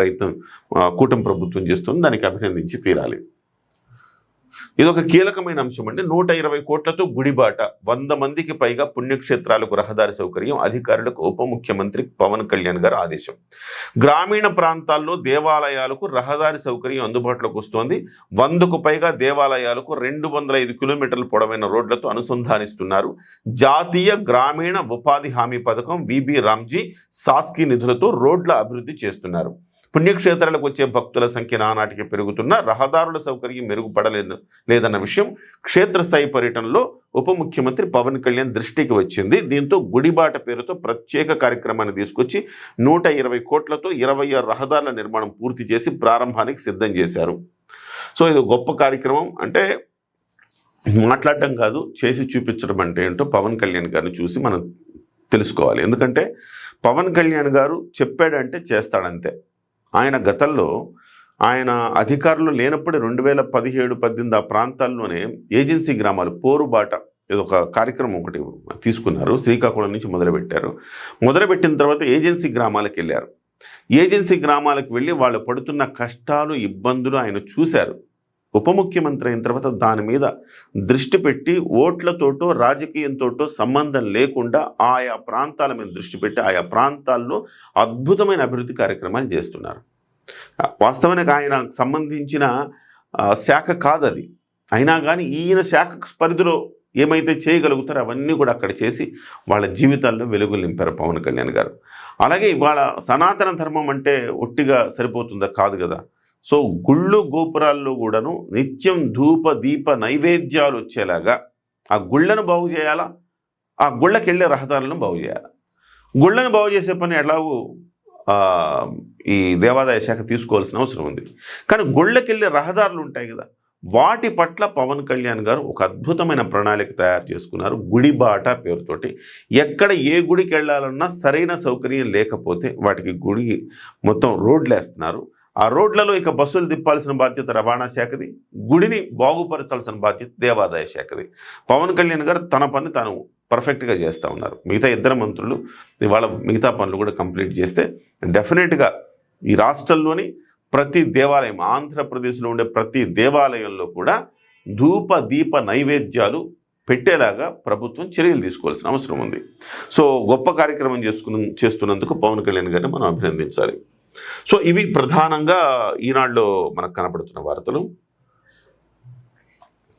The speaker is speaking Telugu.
ప్రయత్నం కూటమి ప్రభుత్వం చేస్తుంది. దానికి అభినందించి తీరాలి. ఇదొక కీలకమైన అంశం అండి. 120 కోట్లతో గుడిబాట, 100 మందికి పైగా పుణ్యక్షేత్రాలకు రహదారి సౌకర్యం, అధికారులకు ఉప ముఖ్యమంత్రి పవన్ కళ్యాణ్ గారు ఆదేశం. గ్రామీణ ప్రాంతాల్లో దేవాలయాలకు రహదారి సౌకర్యం అందుబాటులోకి వస్తోంది. 100కు పైగా దేవాలయాలకు 205 కిలోమీటర్ల పొడవైన రోడ్లతో అనుసంధానిస్తున్నారు. జాతీయ గ్రామీణ ఉపాధి హామీ పథకం విబి రామ్జీ సాస్కి నిధులతో రోడ్ల అభివృద్ధి చేస్తున్నారు. పుణ్యక్షేత్రాలకు వచ్చే భక్తుల సంఖ్య నానాటికి పెరుగుతున్న రహదారుల సౌకర్యం మెరుగుపడలేదన్న విషయం క్షేత్రస్థాయి పర్యటనలో ఉప ముఖ్యమంత్రి పవన్ కళ్యాణ్ దృష్టికి వచ్చింది. దీంతో గుడిబాట పేరుతో ప్రత్యేక కార్యక్రమాన్ని తీసుకొచ్చి 120 కోట్లతో 26 రహదారుల నిర్మాణం పూర్తి చేసి ప్రారంభానికి సిద్ధం చేశారు. సో ఇది గొప్ప కార్యక్రమం. అంటే మాట్లాడటం కాదు, చేసి చూపించడం అంటే ఏంటో పవన్ కళ్యాణ్ గారిని చూసి మనం తెలుసుకోవాలి. ఎందుకంటే పవన్ కళ్యాణ్ గారు చెప్పాడంటే చేస్తాడంతే. ఆయన గతంలో ఆయన అధికారులు లేనప్పుడు 2017-18 ఆ ప్రాంతాల్లోనే ఏజెన్సీ గ్రామాలు పోరుబాట ఇది ఒక కార్యక్రమం ఒకటి తీసుకున్నారు. శ్రీకాకుళం నుంచి మొదలుపెట్టారు. మొదలుపెట్టిన తర్వాత ఏజెన్సీ గ్రామాలకు వెళ్ళారు. ఏజెన్సీ గ్రామాలకు వెళ్ళి వాళ్ళు పడుతున్న కష్టాలు ఇబ్బందులు ఆయన చూశారు. ఉప ముఖ్యమంత్రి అయిన తర్వాత దాని మీద దృష్టి పెట్టి ఓట్లతోటో రాజకీయంతోటో సంబంధం లేకుండా ఆయా ప్రాంతాల మీద దృష్టి పెట్టి ఆయా ప్రాంతాల్లో అద్భుతమైన అభివృద్ధి కార్యక్రమాలు చేస్తున్నారు. వాస్తవానికి ఆయనకు సంబంధించిన శాఖ కాదు అది, అయినా కానీ ఈయన శాఖ పరిధిలో ఏమైతే చేయగలుగుతారో అవన్నీ కూడా అక్కడ చేసి వాళ్ళ జీవితాల్లో వెలుగులు నింపారు పవన్ కళ్యాణ్ గారు. అలాగే ఇవాళ సనాతన ధర్మం అంటే ఒట్టిగా సరిపోతుందా? కాదు కదా. సో గుళ్ళు గోపురాల్లో కూడాను నిత్యం ధూప దీప నైవేద్యాలు వచ్చేలాగా ఆ గుళ్ళను బాగు చేయాలా, ఆ గుళ్ళకి వెళ్ళే రహదారులను బాగు చేయాలి. గుళ్ళను బాగు చేసే పని ఎలాగూ ఈ దేవాదాయ శాఖ తీసుకోవాల్సిన అవసరం ఉంది. కానీ గుళ్ళకి వెళ్ళే రహదారులు ఉంటాయి కదా, వాటి పట్ల పవన్ కళ్యాణ్ గారు ఒక అద్భుతమైన ప్రణాళిక తయారు చేసుకున్నారు. గుడిబాట పేరుతోటి ఎక్కడ ఏ గుడికి వెళ్ళాలన్నా సరైన సౌకర్యం లేకపోతే వాటికి గుడి మొత్తం రోడ్లు వేస్తున్నారు. ఆ రోడ్లలో ఇక బస్సులు తిప్పాల్సిన బాధ్యత రవాణా శాఖది, గుడిని బాగుపరచాల్సిన బాధ్యత దేవాదాయ శాఖది. పవన్ కళ్యాణ్ గారు తన పని తాను పర్ఫెక్ట్గా చేస్తూ ఉన్నారు. మిగతా ఇద్దరు మంత్రులు ఇవాళ మిగతా పనులు కూడా కంప్లీట్ చేస్తే డెఫినెట్గా ఈ రాష్ట్రంలోని ప్రతి దేవాలయం, ఆంధ్రప్రదేశ్లో ఉండే ప్రతి దేవాలయంలో కూడా ధూప దీప నైవేద్యాలు పెట్టేలాగా ప్రభుత్వం చర్యలు తీసుకోవాల్సిన అవసరం ఉంది. సో గొప్ప కార్యక్రమం చేస్తున్నందుకు పవన్ కళ్యాణ్ గారిని మనం అభినందించాలి. సో ఇవి ప్రధానంగా ఈనాడులో మనకు కనబడుతున్న వార్తలు.